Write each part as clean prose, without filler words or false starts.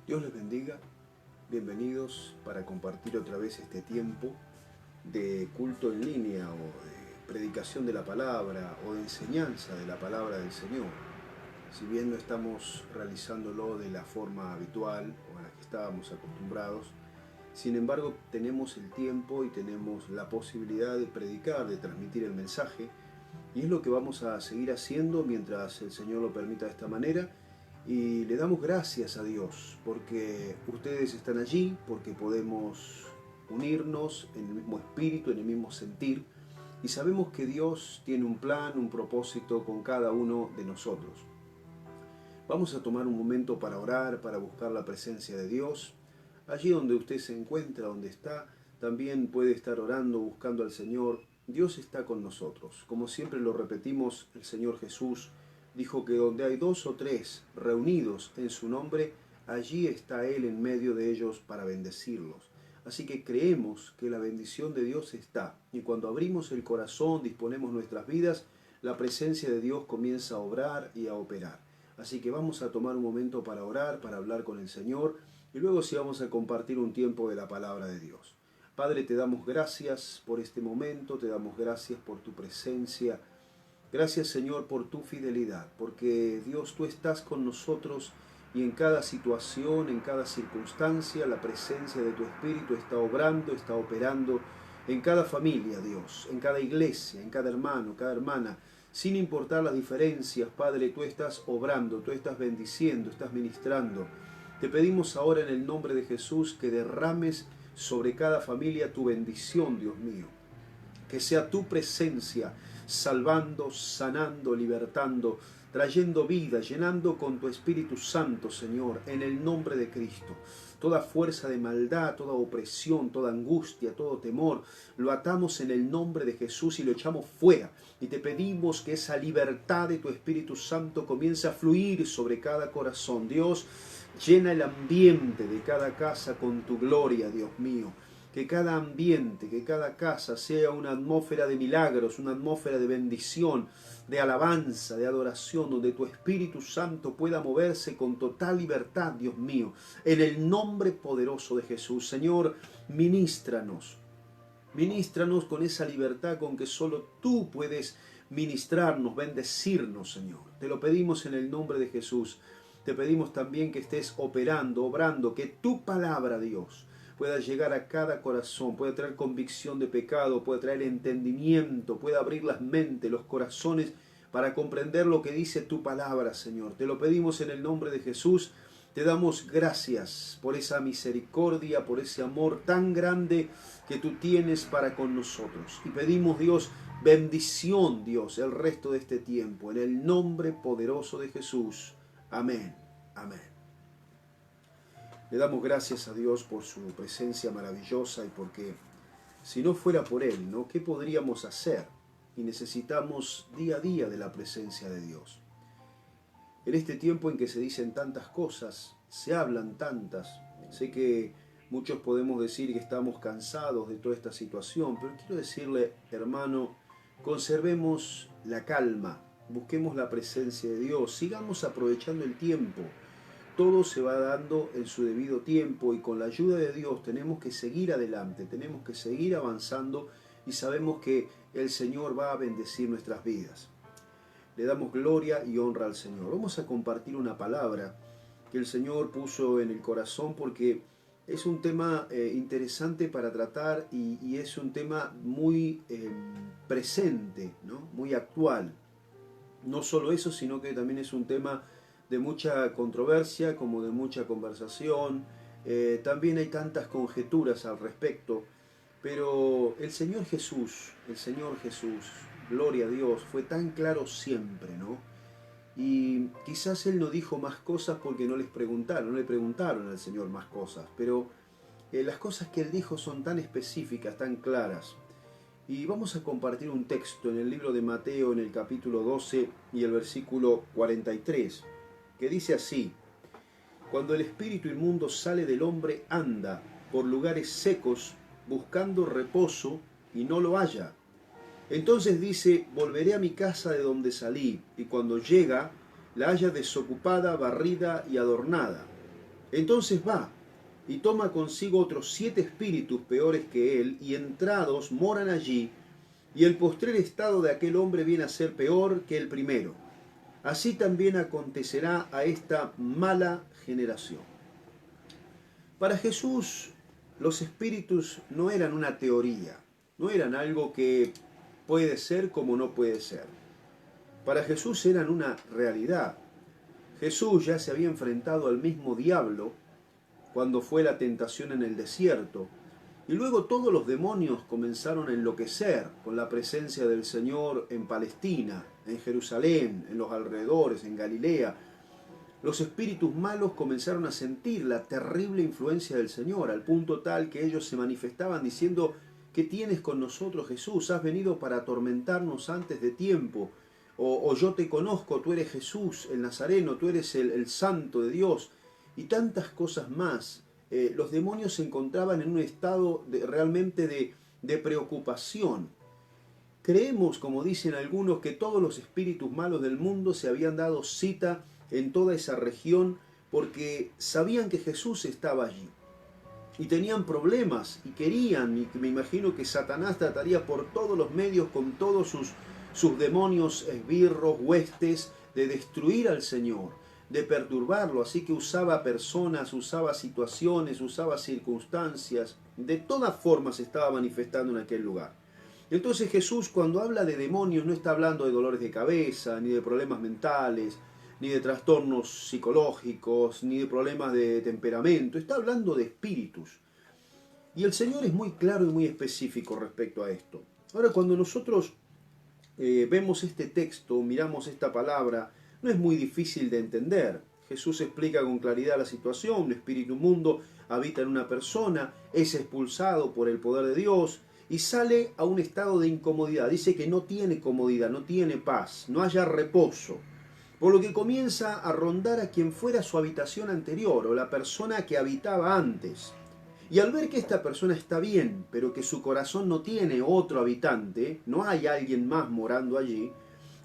Dios les bendiga, bienvenidos para compartir otra vez este tiempo de culto en línea o de predicación de la palabra o de enseñanza de la palabra del Señor. Si bien no estamos realizándolo de la forma habitual o a la que estábamos acostumbrados, sin embargo tenemos el tiempo y tenemos la posibilidad de predicar, de transmitir el mensaje, y es lo que vamos a seguir haciendo mientras el Señor lo permita de esta manera. Y le damos gracias a Dios porque ustedes están allí, porque podemos unirnos en el mismo espíritu, en el mismo sentir, y sabemos que Dios tiene un plan, un propósito con cada uno de nosotros. Vamos a tomar un momento para orar, para buscar la presencia de Dios. Allí donde usted se encuentra, donde está, también puede estar orando, buscando al Señor. Dios está con nosotros. Como siempre lo repetimos, el Señor Jesús dijo que donde hay 2 o 3 reunidos en su nombre, allí está Él en medio de ellos para bendecirlos. Así que creemos que la bendición de Dios está. Y cuando abrimos el corazón, disponemos nuestras vidas, la presencia de Dios comienza a obrar y a operar. Así que vamos a tomar un momento para orar, para hablar con el Señor, y luego sí vamos a compartir un tiempo de la palabra de Dios. Padre, te damos gracias por este momento, te damos gracias por tu presencia. Gracias, Señor, por tu fidelidad, porque Dios, tú estás con nosotros y en cada situación, en cada circunstancia, la presencia de tu Espíritu está obrando, está operando en cada familia, Dios, en cada iglesia, en cada hermano, cada hermana. Sin importar las diferencias, Padre, tú estás obrando, tú estás bendiciendo, estás ministrando. Te pedimos ahora en el nombre de Jesús que derrames sobre cada familia tu bendición, Dios mío. Que sea tu presencia salvando, sanando, libertando, trayendo vida, llenando con tu Espíritu Santo, Señor, en el nombre de Cristo. Toda fuerza de maldad, toda opresión, toda angustia, todo temor, lo atamos en el nombre de Jesús y lo echamos fuera. Y te pedimos que esa libertad de tu Espíritu Santo comience a fluir sobre cada corazón. Dios, llena el ambiente de cada casa con tu gloria, Dios mío. Que cada ambiente, que cada casa sea una atmósfera de milagros, una atmósfera de bendición, de alabanza, de adoración, donde tu Espíritu Santo pueda moverse con total libertad, Dios mío, en el nombre poderoso de Jesús. Señor, ministranos con esa libertad con que solo tú puedes ministrarnos, bendecirnos, Señor. Te lo pedimos en el nombre de Jesús. Te pedimos también que estés operando, obrando, que tu palabra, Dios, pueda llegar a cada corazón, pueda traer convicción de pecado, pueda traer entendimiento, pueda abrir las mentes, los corazones para comprender lo que dice tu palabra, Señor. Te lo pedimos en el nombre de Jesús. Te damos gracias por esa misericordia, por ese amor tan grande que tú tienes para con nosotros. Y pedimos, Dios, bendición, Dios, el resto de este tiempo, en el nombre poderoso de Jesús. Amén. Amén. Le damos gracias a Dios por su presencia maravillosa y porque si no fuera por Él, ¿no? ¿Qué podríamos hacer? Y necesitamos día a día de la presencia de Dios. En este tiempo en que se dicen tantas cosas, se hablan tantas, sé que muchos podemos decir que estamos cansados de toda esta situación, pero quiero decirle, hermano, conservemos la calma, busquemos la presencia de Dios, sigamos aprovechando el tiempo. Todo se va dando en su debido tiempo y con la ayuda de Dios tenemos que seguir adelante, tenemos que seguir avanzando y sabemos que el Señor va a bendecir nuestras vidas. Le damos gloria y honra al Señor. Vamos a compartir una palabra que el Señor puso en el corazón porque es un tema interesante para tratar y es un tema muy presente, ¿no? Muy actual. No solo eso, sino que también es un tema de mucha controversia, como de mucha conversación. También hay tantas conjeturas al respecto, pero el Señor Jesús, gloria a Dios, fue tan claro siempre, ¿no? Y quizás Él no dijo más cosas porque no le preguntaron al Señor más cosas, pero las cosas que Él dijo son tan específicas, tan claras. Y vamos a compartir un texto en el libro de Mateo, en el capítulo 12 y el versículo 43, que dice así: Cuando el espíritu inmundo sale del hombre, anda por lugares secos buscando reposo y no lo halla. Entonces dice: volveré a mi casa de donde salí, y cuando llega, la halla desocupada, barrida y adornada. Entonces va y toma consigo otros 7 espíritus peores que él, y entrados moran allí, y el postrer estado de aquel hombre viene a ser peor que el primero. Así también acontecerá a esta mala generación. Para Jesús, los espíritus no eran una teoría, no eran algo que puede ser como no puede ser. Para Jesús eran una realidad. Jesús ya se había enfrentado al mismo diablo cuando fue la tentación en el desierto, y luego todos los demonios comenzaron a enloquecer con la presencia del Señor en Palestina, en Jerusalén, en los alrededores, en Galilea. Los espíritus malos comenzaron a sentir la terrible influencia del Señor, al punto tal que ellos se manifestaban diciendo: ¿qué tienes con nosotros, Jesús? ¿Has venido para atormentarnos antes de tiempo? O yo te conozco, tú eres Jesús, el Nazareno, tú eres el Santo de Dios, y tantas cosas más. Los demonios se encontraban en un estado realmente de preocupación. Creemos, como dicen algunos, que todos los espíritus malos del mundo se habían dado cita en toda esa región porque sabían que Jesús estaba allí. Y tenían problemas y querían, y me imagino que Satanás trataría por todos los medios con todos sus demonios, esbirros, huestes, de destruir al Señor, de perturbarlo. Así que usaba personas, usaba situaciones, usaba circunstancias, de todas formas se estaba manifestando en aquel lugar. Entonces Jesús, cuando habla de demonios, no está hablando de dolores de cabeza, ni de problemas mentales, ni de trastornos psicológicos, ni de problemas de temperamento. Está hablando de espíritus. Y el Señor es muy claro y muy específico respecto a esto. Ahora, cuando nosotros vemos este texto, miramos esta palabra, no es muy difícil de entender. Jesús explica con claridad la situación: un espíritu inmundo habita en una persona, es expulsado por el poder de Dios y sale a un estado de incomodidad. Dice que no tiene comodidad, no tiene paz, no haya reposo. Por lo que comienza a rondar a quien fuera su habitación anterior o la persona que habitaba antes. Y al ver que esta persona está bien, pero que su corazón no tiene otro habitante, no hay alguien más morando allí,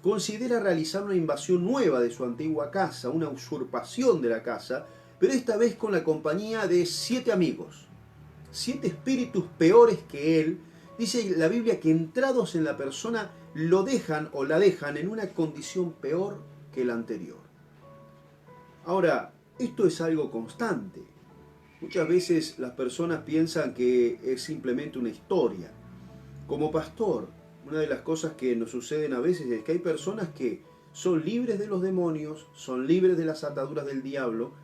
considera realizar una invasión nueva de su antigua casa, una usurpación de la casa, pero esta vez con la compañía de 7 amigos, 7 espíritus peores que él. Dice la Biblia que entrados en la persona lo dejan o la dejan en una condición peor que la anterior. Ahora, esto es algo constante. Muchas veces las personas piensan que es simplemente una historia. Como pastor, una de las cosas que nos suceden a veces es que hay personas que son libres de los demonios, son libres de las ataduras del diablo,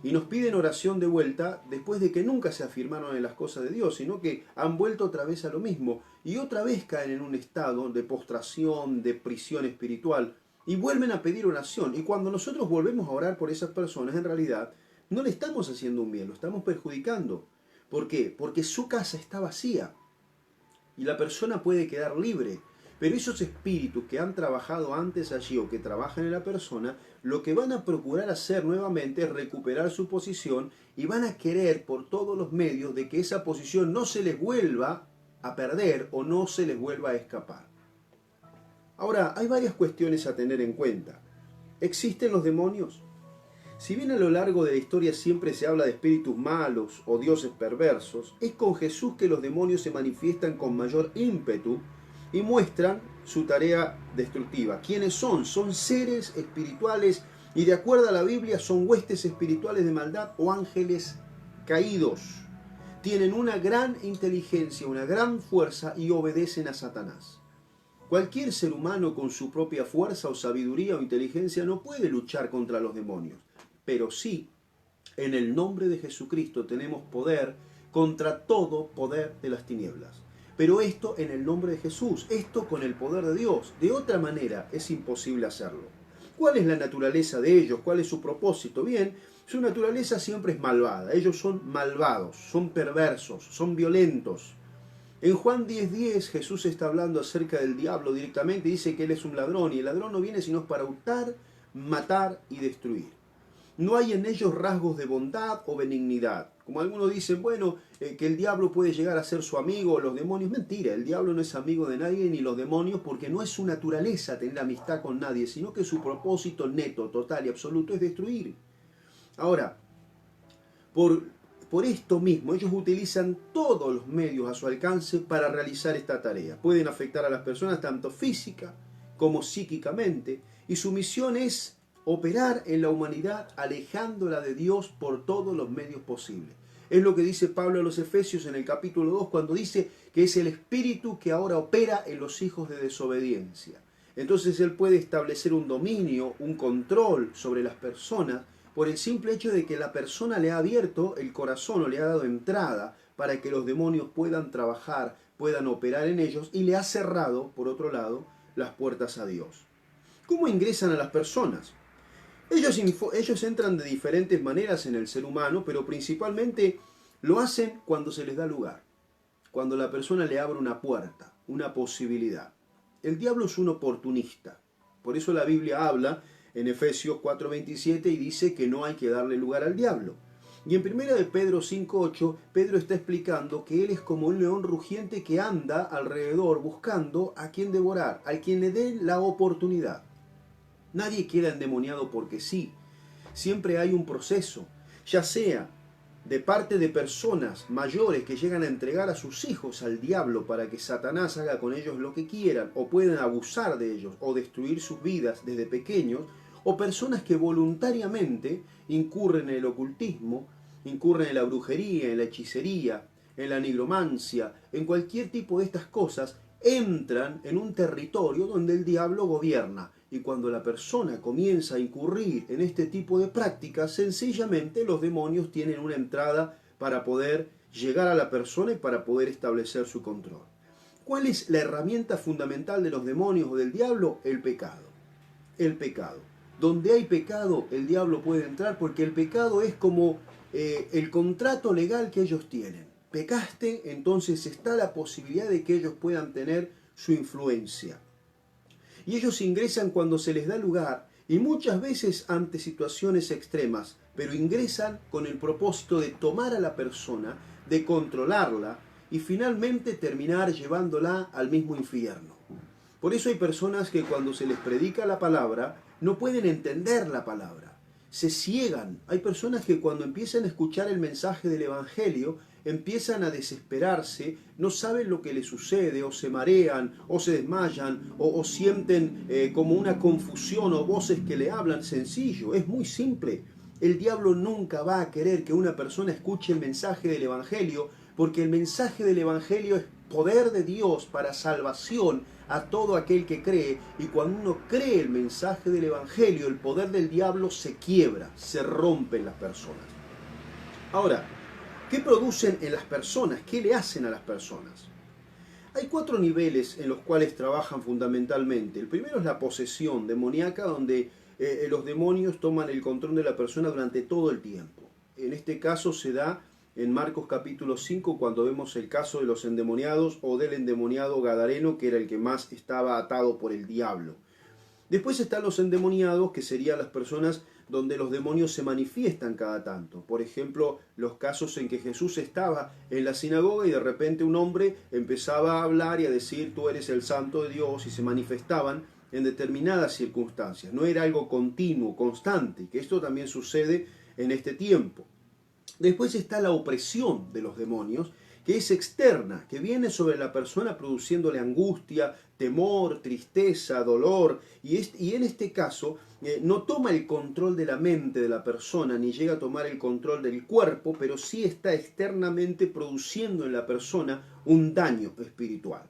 y nos piden oración de vuelta después de que nunca se afirmaron en las cosas de Dios, sino que han vuelto otra vez a lo mismo, y otra vez caen en un estado de postración, de prisión espiritual, y vuelven a pedir oración. Y cuando nosotros volvemos a orar por esas personas, en realidad no le estamos haciendo un bien, lo estamos perjudicando. ¿Por qué? Porque su casa está vacía y la persona puede quedar libre. Pero esos espíritus que han trabajado antes allí o que trabajan en la persona, lo que van a procurar hacer nuevamente es recuperar su posición y van a querer por todos los medios de que esa posición no se les vuelva a perder o no se les vuelva a escapar. Ahora, hay varias cuestiones a tener en cuenta. ¿Existen los demonios? Si bien a lo largo de la historia siempre se habla de espíritus malos o dioses perversos, es con Jesús que los demonios se manifiestan con mayor ímpetu y muestran su tarea destructiva. ¿Quiénes son? Son seres espirituales y de acuerdo a la Biblia son huestes espirituales de maldad o ángeles caídos. Tienen una gran inteligencia, una gran fuerza y obedecen a Satanás. Cualquier ser humano con su propia fuerza o sabiduría o inteligencia no puede luchar contra los demonios, pero sí, en el nombre de Jesucristo tenemos poder contra todo poder de las tinieblas. Pero esto en el nombre de Jesús, esto con el poder de Dios. De otra manera es imposible hacerlo. ¿Cuál es la naturaleza de ellos? ¿Cuál es su propósito? Bien, su naturaleza siempre es malvada. Ellos son malvados, son perversos, son violentos. En Juan 10:10 Jesús está hablando acerca del diablo directamente y dice que él es un ladrón, y el ladrón no viene sino para hurtar, matar y destruir. No hay en ellos rasgos de bondad o benignidad. Como algunos dicen, bueno, que el diablo puede llegar a ser su amigo o los demonios. Mentira, el diablo no es amigo de nadie ni los demonios, porque no es su naturaleza tener amistad con nadie, sino que su propósito neto, total y absoluto es destruir. Ahora, Por esto mismo, ellos utilizan todos los medios a su alcance para realizar esta tarea. Pueden afectar a las personas tanto física como psíquicamente, y su misión es operar en la humanidad alejándola de Dios por todos los medios posibles. Es lo que dice Pablo a los Efesios en el capítulo 2 cuando dice que es el espíritu que ahora opera en los hijos de desobediencia. Entonces él puede establecer un dominio, un control sobre las personas por el simple hecho de que la persona le ha abierto el corazón o le ha dado entrada para que los demonios puedan trabajar, puedan operar en ellos, y le ha cerrado, por otro lado, las puertas a Dios. ¿Cómo ingresan a las personas? Ellos entran de diferentes maneras en el ser humano, pero principalmente lo hacen cuando se les da lugar, cuando la persona le abre una puerta, una posibilidad. El diablo es un oportunista, por eso la Biblia habla en Efesios 4:27 y dice que no hay que darle lugar al diablo. Y en 1 de Pedro 5:8, Pedro está explicando que él es como un león rugiente que anda alrededor buscando a quien devorar, al quien le dé la oportunidad. Nadie queda endemoniado porque sí. Siempre hay un proceso, ya sea de parte de personas mayores que llegan a entregar a sus hijos al diablo para que Satanás haga con ellos lo que quieran, o pueden abusar de ellos o destruir sus vidas desde pequeños, o personas que voluntariamente incurren en el ocultismo, incurren en la brujería, en la hechicería, en la nigromancia, en cualquier tipo de estas cosas, entran en un territorio donde el diablo gobierna. Y cuando la persona comienza a incurrir en este tipo de prácticas, sencillamente los demonios tienen una entrada para poder llegar a la persona y para poder establecer su control. ¿Cuál es la herramienta fundamental de los demonios o del diablo? El pecado. El pecado. Donde hay pecado, el diablo puede entrar porque el pecado es como el contrato legal que ellos tienen. Pecaste, entonces está la posibilidad de que ellos puedan tener su influencia. Y ellos ingresan cuando se les da lugar y muchas veces ante situaciones extremas, pero ingresan con el propósito de tomar a la persona, de controlarla y finalmente terminar llevándola al mismo infierno. Por eso hay personas que cuando se les predica la palabra no pueden entender la palabra, se ciegan. Hay personas que cuando empiezan a escuchar el mensaje del Evangelio empiezan a desesperarse, no saben lo que les sucede, o se marean, o se desmayan, o sienten como una confusión o voces que le hablan. Sencillo, es muy simple. El diablo nunca va a querer que una persona escuche el mensaje del Evangelio, porque el mensaje del Evangelio es poder de Dios para salvación a todo aquel que cree, y cuando uno cree el mensaje del Evangelio, el poder del diablo se quiebra, se rompe en las personas. Ahora, ¿qué producen en las personas? ¿Qué le hacen a las personas? Hay 4 niveles en los cuales trabajan fundamentalmente. El primero es la posesión demoníaca, donde los demonios toman el control de la persona durante todo el tiempo. En este caso se da en Marcos capítulo 5, cuando vemos el caso de los endemoniados o del endemoniado gadareno, que era el que más estaba atado por el diablo. Después están los endemoniados, que serían las personas donde los demonios se manifiestan cada tanto. Por ejemplo, los casos en que Jesús estaba en la sinagoga y de repente un hombre empezaba a hablar y a decir: tú eres el santo de Dios, y se manifestaban en determinadas circunstancias. No era algo continuo, constante, que esto también sucede en este tiempo. Después está la opresión de los demonios, que es externa, que viene sobre la persona produciéndole angustia, temor, tristeza, dolor, y en este caso no toma el control de la mente de la persona, ni llega a tomar el control del cuerpo, pero sí está externamente produciendo en la persona un daño espiritual.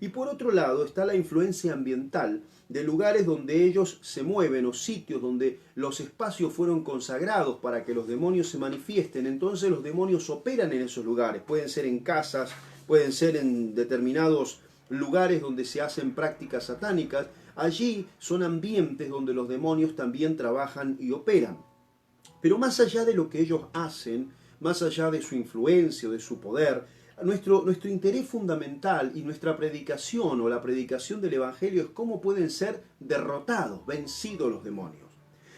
Y por otro lado está la influencia ambiental de lugares donde ellos se mueven, o sitios donde los espacios fueron consagrados para que los demonios se manifiesten. Entonces los demonios operan en esos lugares. Pueden ser en casas, pueden ser en determinados lugares donde se hacen prácticas satánicas. Allí son ambientes donde los demonios también trabajan y operan. Pero más allá de lo que ellos hacen, más allá de su influencia o de su poder, nuestro interés fundamental y nuestra predicación o la predicación del Evangelio es cómo pueden ser derrotados, vencidos los demonios.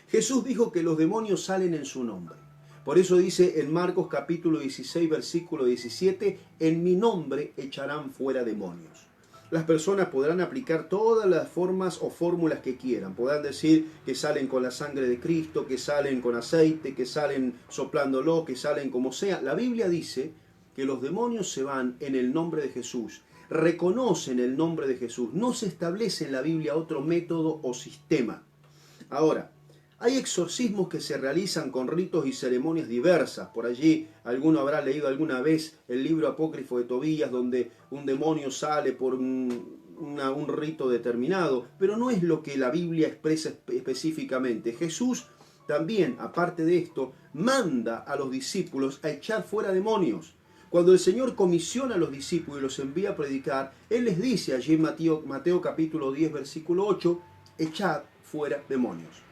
Jesús dijo que los demonios salen en su nombre. Por eso dice en Marcos capítulo 16, versículo 17, en mi nombre echarán fuera demonios. Las personas podrán aplicar todas las formas o fórmulas que quieran. Podrán decir que salen con la sangre de Cristo, que salen con aceite, que salen soplándolo, que salen como sea. La Biblia dice que los demonios se van en el nombre de Jesús. Reconocen el nombre de Jesús. No se establece en la Biblia otro método o sistema. Ahora, hay exorcismos que se realizan con ritos y ceremonias diversas. Por allí alguno habrá leído alguna vez el libro apócrifo de Tobías, donde un demonio sale por un rito determinado, pero no es lo que la Biblia expresa específicamente. Jesús también, aparte de esto, manda a los discípulos a echar fuera demonios. Cuando el Señor comisiona a los discípulos y los envía a predicar, Él les dice allí en Mateo capítulo 10, versículo 8, echad fuera demonios.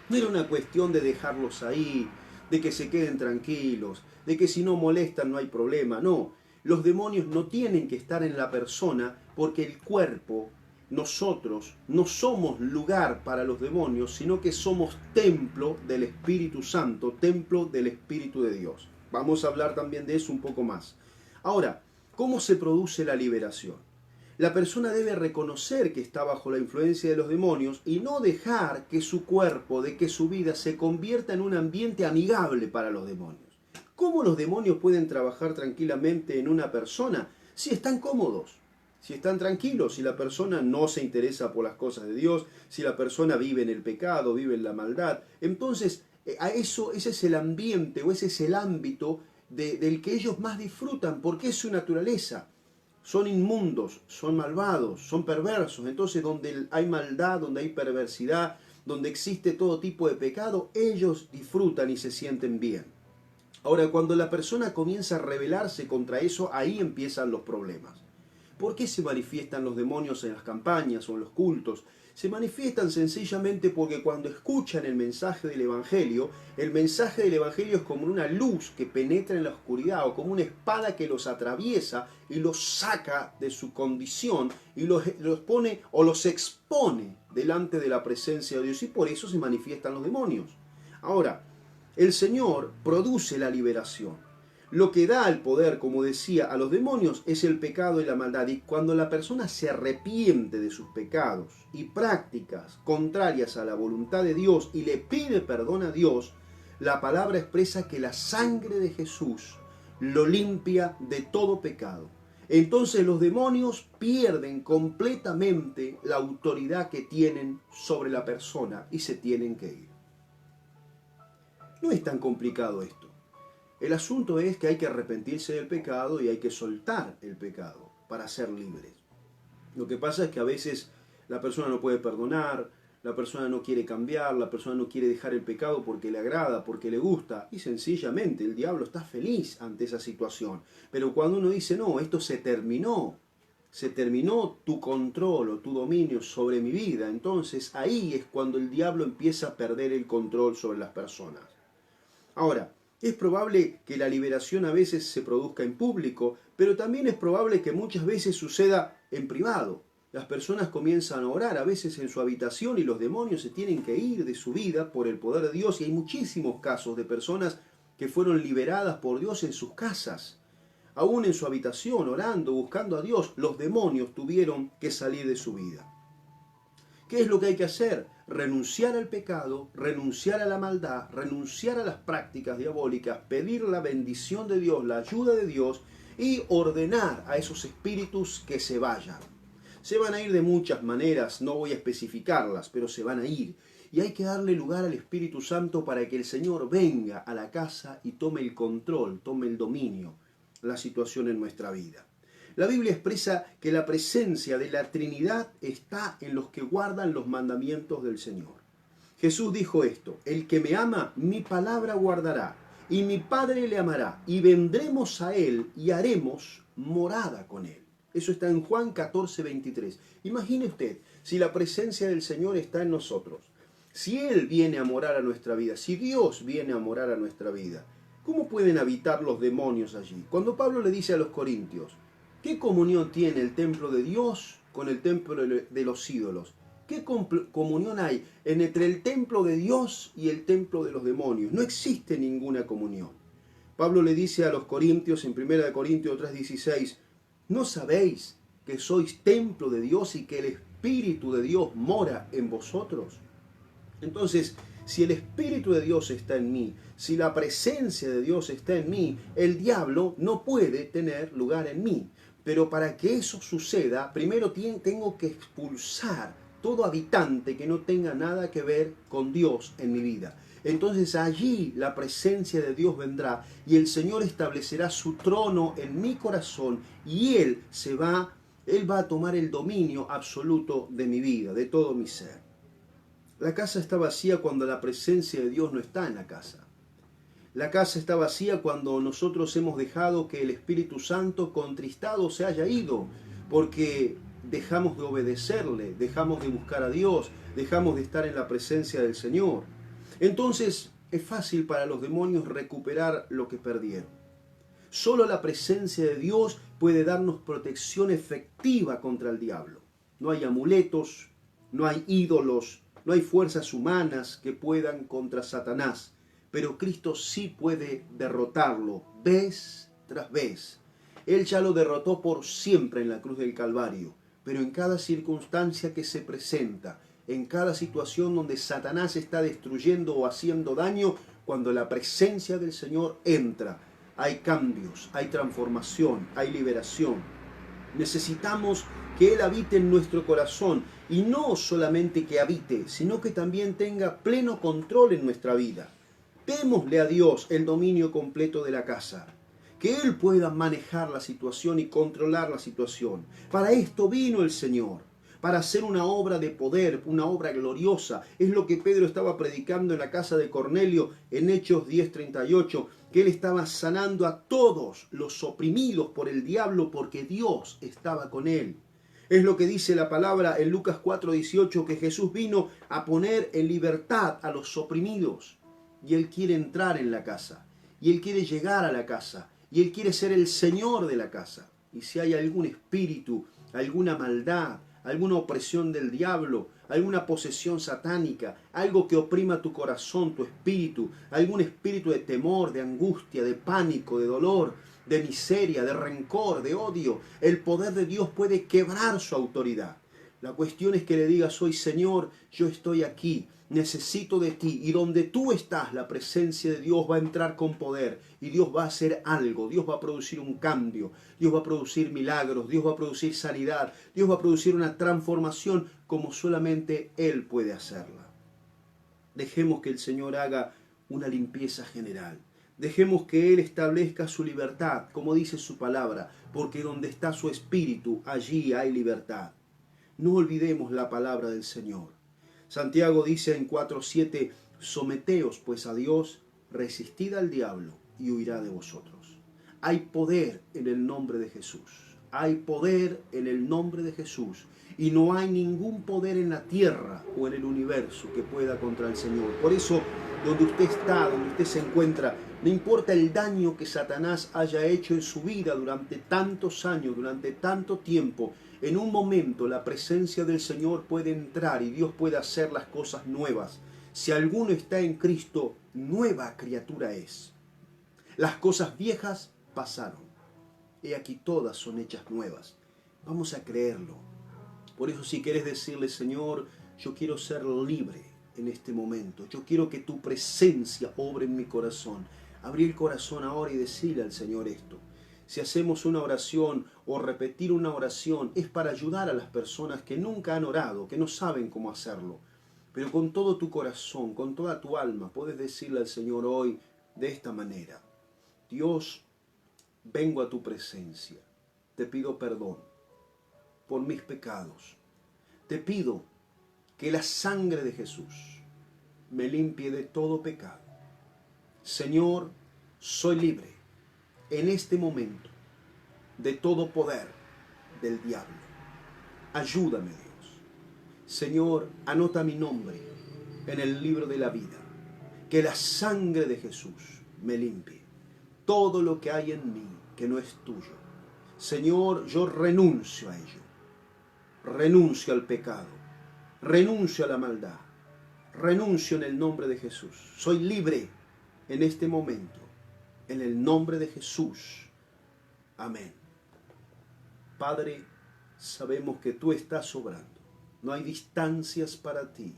No era una cuestión de dejarlos ahí, de que se queden tranquilos, de que si no molestan no hay problema. No, los demonios no tienen que estar en la persona porque el cuerpo, nosotros, no somos lugar para los demonios, sino que somos templo del Espíritu Santo, templo del Espíritu de Dios. Vamos a hablar también de eso un poco más. Ahora, ¿cómo se produce la liberación? La persona debe reconocer que está bajo la influencia de los demonios y no dejar que su cuerpo, de que su vida se convierta en un ambiente amigable para los demonios. ¿Cómo los demonios pueden trabajar tranquilamente en una persona? Si están cómodos, si están tranquilos, si la persona no se interesa por las cosas de Dios, si la persona vive en el pecado, vive en la maldad. Entonces, ese es el ambiente o ese es el ámbito del que ellos más disfrutan, porque es su naturaleza. Son inmundos, son malvados, son perversos. Entonces, donde hay maldad, donde hay perversidad, donde existe todo tipo de pecado, ellos disfrutan y se sienten bien. Ahora, cuando la persona comienza a rebelarse contra eso, ahí empiezan los problemas. ¿Por qué se manifiestan los demonios en las campañas o en los cultos? Se manifiestan sencillamente porque cuando escuchan el mensaje del Evangelio es como una luz que penetra en la oscuridad o como una espada que los atraviesa y los saca de su condición y los pone o los expone delante de la presencia de Dios, y por eso se manifiestan los demonios. Ahora, el Señor produce la liberación. Lo que da el poder, como decía, a los demonios es el pecado y la maldad. Y cuando la persona se arrepiente de sus pecados y prácticas contrarias a la voluntad de Dios y le pide perdón a Dios, la palabra expresa que la sangre de Jesús lo limpia de todo pecado. Entonces los demonios pierden completamente la autoridad que tienen sobre la persona y se tienen que ir. No es tan complicado esto. El asunto es que hay que arrepentirse del pecado y hay que soltar el pecado para ser libres. Lo que pasa es que a veces la persona no puede perdonar, la persona no quiere cambiar, la persona no quiere dejar el pecado porque le agrada, porque le gusta, y sencillamente el diablo está feliz ante esa situación. Pero cuando uno dice, no, esto se terminó tu control o tu dominio sobre mi vida, entonces ahí es cuando el diablo empieza a perder el control sobre las personas. Ahora, es probable que la liberación a veces se produzca en público, pero también es probable que muchas veces suceda en privado. Las personas comienzan a orar a veces en su habitación y los demonios se tienen que ir de su vida por el poder de Dios. Y hay muchísimos casos de personas que fueron liberadas por Dios en sus casas. Aún en su habitación, orando, buscando a Dios, los demonios tuvieron que salir de su vida. ¿Qué es lo que hay que hacer? Renunciar al pecado, renunciar a la maldad, renunciar a las prácticas diabólicas, pedir la bendición de Dios, la ayuda de Dios y ordenar a esos espíritus que se vayan. Se van a ir de muchas maneras, no voy a especificarlas, pero se van a ir. Y hay que darle lugar al Espíritu Santo para que el Señor venga a la casa y tome el control, tome el dominio, la situación en nuestra vida. La Biblia expresa que la presencia de la Trinidad está en los que guardan los mandamientos del Señor. Jesús dijo esto: el que me ama, mi palabra guardará, y mi Padre le amará, y vendremos a él y haremos morada con él. Eso está en Juan 14:23. Imagine usted, si la presencia del Señor está en nosotros, si Él viene a morar a nuestra vida, si Dios viene a morar a nuestra vida, ¿cómo pueden habitar los demonios allí? Cuando Pablo le dice a los corintios, ¿qué comunión tiene el templo de Dios con el templo de los ídolos? ¿Qué comunión hay entre el templo de Dios y el templo de los demonios? No existe ninguna comunión. Pablo le dice a los corintios en 1 Corintios 3:16, ¿no sabéis que sois templo de Dios y que el Espíritu de Dios mora en vosotros? Entonces, si el Espíritu de Dios está en mí, si la presencia de Dios está en mí, el diablo no puede tener lugar en mí. Pero para que eso suceda, primero tengo que expulsar todo habitante que no tenga nada que ver con Dios en mi vida. Entonces allí la presencia de Dios vendrá y el Señor establecerá su trono en mi corazón y Él va a tomar el dominio absoluto de mi vida, de todo mi ser. La casa está vacía cuando la presencia de Dios no está en la casa. La casa está vacía cuando nosotros hemos dejado que el Espíritu Santo contristado se haya ido, porque dejamos de obedecerle, dejamos de buscar a Dios, dejamos de estar en la presencia del Señor. Entonces es fácil para los demonios recuperar lo que perdieron. Solo la presencia de Dios puede darnos protección efectiva contra el diablo. No hay amuletos, no hay ídolos, no hay fuerzas humanas que puedan contra Satanás. Pero Cristo sí puede derrotarlo vez tras vez. Él ya lo derrotó por siempre en la cruz del Calvario. Pero en cada circunstancia que se presenta, en cada situación donde Satanás está destruyendo o haciendo daño, cuando la presencia del Señor entra, hay cambios, hay transformación, hay liberación. Necesitamos que Él habite en nuestro corazón y no solamente que habite, sino que también tenga pleno control en nuestra vida. Démosle a Dios el dominio completo de la casa, que Él pueda manejar la situación y controlar la situación. Para esto vino el Señor, para hacer una obra de poder, una obra gloriosa. Es lo que Pedro estaba predicando en la casa de Cornelio en Hechos 10:38, que él estaba sanando a todos los oprimidos por el diablo porque Dios estaba con él. Es lo que dice la palabra en Lucas 4:18, que Jesús vino a poner en libertad a los oprimidos. Y Él quiere entrar en la casa, y Él quiere llegar a la casa, y Él quiere ser el Señor de la casa. Y si hay algún espíritu, alguna maldad, alguna opresión del diablo, alguna posesión satánica, algo que oprima tu corazón, tu espíritu, algún espíritu de temor, de angustia, de pánico, de dolor, de miseria, de rencor, de odio, el poder de Dios puede quebrar su autoridad. La cuestión es que le digas hoy: Señor, yo estoy aquí, necesito de ti, y donde tú estás, la presencia de Dios va a entrar con poder, y Dios va a hacer algo, Dios va a producir un cambio, Dios va a producir milagros, Dios va a producir sanidad, Dios va a producir una transformación como solamente Él puede hacerla. Dejemos que el Señor haga una limpieza general. Dejemos que Él establezca su libertad, como dice su palabra, porque donde está su espíritu, allí hay libertad. No olvidemos la palabra del Señor. Santiago dice en 4:7, someteos pues a Dios, resistid al diablo y huirá de vosotros. Hay poder en el nombre de Jesús. Hay poder en el nombre de Jesús. Y no hay ningún poder en la tierra o en el universo que pueda contra el Señor. Por eso, donde usted está, donde usted se encuentra, no importa el daño que Satanás haya hecho en su vida durante tantos años, durante tanto tiempo, en un momento la presencia del Señor puede entrar y Dios puede hacer las cosas nuevas. Si alguno está en Cristo, nueva criatura es. Las cosas viejas pasaron. He aquí todas son hechas nuevas. Vamos a creerlo. Por eso, si quieres decirle: Señor, yo quiero ser libre en este momento. Yo quiero que tu presencia obre en mi corazón. Abrir el corazón ahora y decirle al Señor esto. Si hacemos una oración o repetir una oración, es para ayudar a las personas que nunca han orado, que no saben cómo hacerlo. Pero con todo tu corazón, con toda tu alma, puedes decirle al Señor hoy de esta manera: Dios, vengo a tu presencia. Te pido perdón por mis pecados. Te pido que la sangre de Jesús me limpie de todo pecado. Señor, soy libre en este momento de todo poder del diablo. Ayúdame, Dios. Señor, anota mi nombre en el libro de la vida. Que la sangre de Jesús me limpie todo lo que hay en mí que no es tuyo. Señor, yo renuncio a ello. Renuncio al pecado. Renuncio a la maldad. Renuncio en el nombre de Jesús. Soy libre en este momento. En el nombre de Jesús. Amén. Padre, sabemos que tú estás obrando. No hay distancias para ti.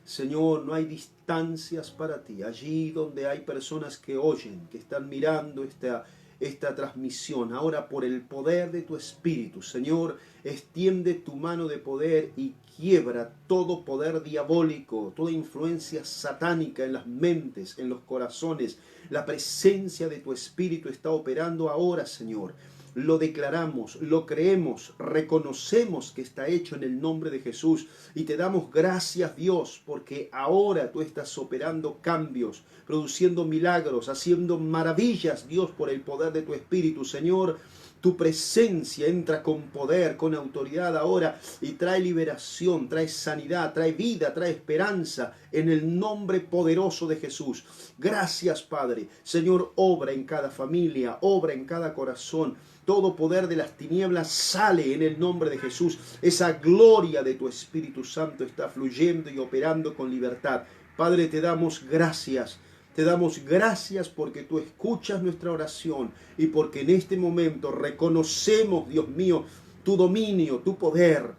Señor, no hay distancias para ti. Allí donde hay personas que oyen, que están mirando esta transmisión, ahora por el poder de tu Espíritu, Señor, extiende tu mano de poder y quiebra todo poder diabólico, toda influencia satánica en las mentes, en los corazones. La presencia de tu Espíritu está operando ahora, Señor. Lo declaramos, lo creemos, reconocemos que está hecho en el nombre de Jesús y te damos gracias, Dios, porque ahora tú estás operando cambios, produciendo milagros, haciendo maravillas, Dios, por el poder de tu Espíritu. Señor, tu presencia entra con poder, con autoridad ahora y trae liberación, trae sanidad, trae vida, trae esperanza en el nombre poderoso de Jesús. Gracias, Padre. Señor, obra en cada familia, obra en cada corazón. Todo poder de las tinieblas sale en el nombre de Jesús. Esa gloria de tu Espíritu Santo está fluyendo y operando con libertad. Padre, te damos gracias. Te damos gracias porque tú escuchas nuestra oración y porque en este momento reconocemos, Dios mío, tu dominio, tu poder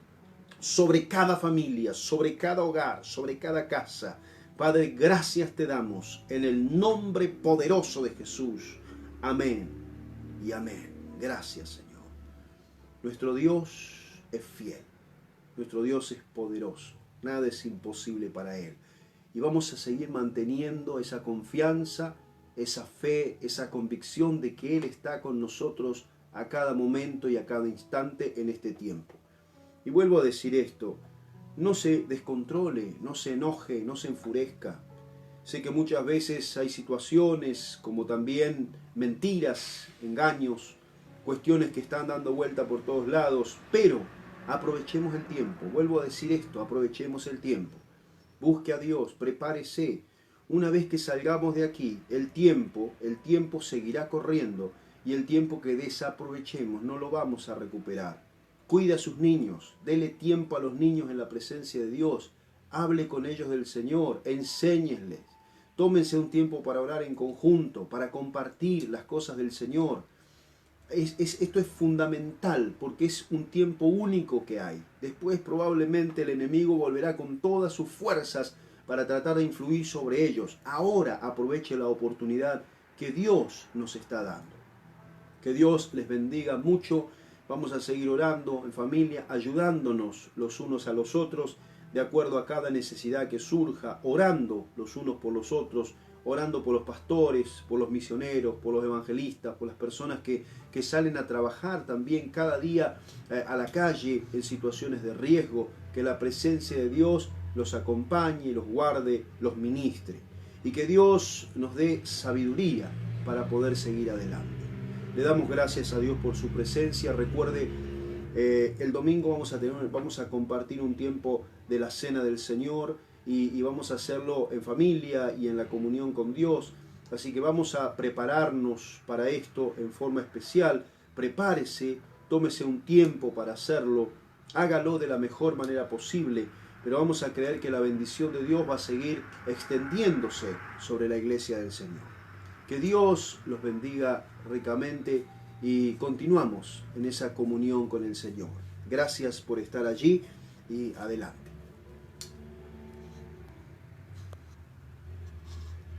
sobre cada familia, sobre cada hogar, sobre cada casa. Padre, gracias te damos en el nombre poderoso de Jesús. Amén y amén. Gracias, Señor. Nuestro Dios es fiel. Nuestro Dios es poderoso. Nada es imposible para Él. Y vamos a seguir manteniendo esa confianza, esa fe, esa convicción de que Él está con nosotros a cada momento y a cada instante en este tiempo. Y vuelvo a decir esto, no se descontrole, no se enoje, no se enfurezca. Sé que muchas veces hay situaciones como también mentiras, engaños, cuestiones que están dando vuelta por todos lados, pero aprovechemos el tiempo. Vuelvo a decir esto, aprovechemos el tiempo. Busque a Dios, prepárese. Una vez que salgamos de aquí, el tiempo seguirá corriendo y el tiempo que desaprovechemos no lo vamos a recuperar. Cuide a sus niños, dele tiempo a los niños en la presencia de Dios, hable con ellos del Señor, enséñenles. Tómense un tiempo para orar en conjunto, para compartir las cosas del Señor. Esto es fundamental porque es un tiempo único que hay. Después probablemente el enemigo volverá con todas sus fuerzas para tratar de influir sobre ellos. Ahora aproveche la oportunidad que Dios nos está dando. Que Dios les bendiga mucho. Vamos a seguir orando en familia, ayudándonos los unos a los otros, de acuerdo a cada necesidad que surja, orando los unos por los otros, orando por los pastores, por los misioneros, por los evangelistas, por las personas que salen a trabajar también cada día a la calle en situaciones de riesgo, que la presencia de Dios los acompañe, los guarde, los ministre, y que Dios nos dé sabiduría para poder seguir adelante. Le damos gracias a Dios por su presencia. Recuerde, el domingo vamos a compartir un tiempo de la Cena del Señor y vamos a hacerlo en familia y en la comunión con Dios. Así que vamos a prepararnos para esto en forma especial. Prepárese, tómese un tiempo para hacerlo, hágalo de la mejor manera posible, pero vamos a creer que la bendición de Dios va a seguir extendiéndose sobre la iglesia del Señor. Que Dios los bendiga ricamente y continuamos en esa comunión con el Señor. Gracias por estar allí y adelante.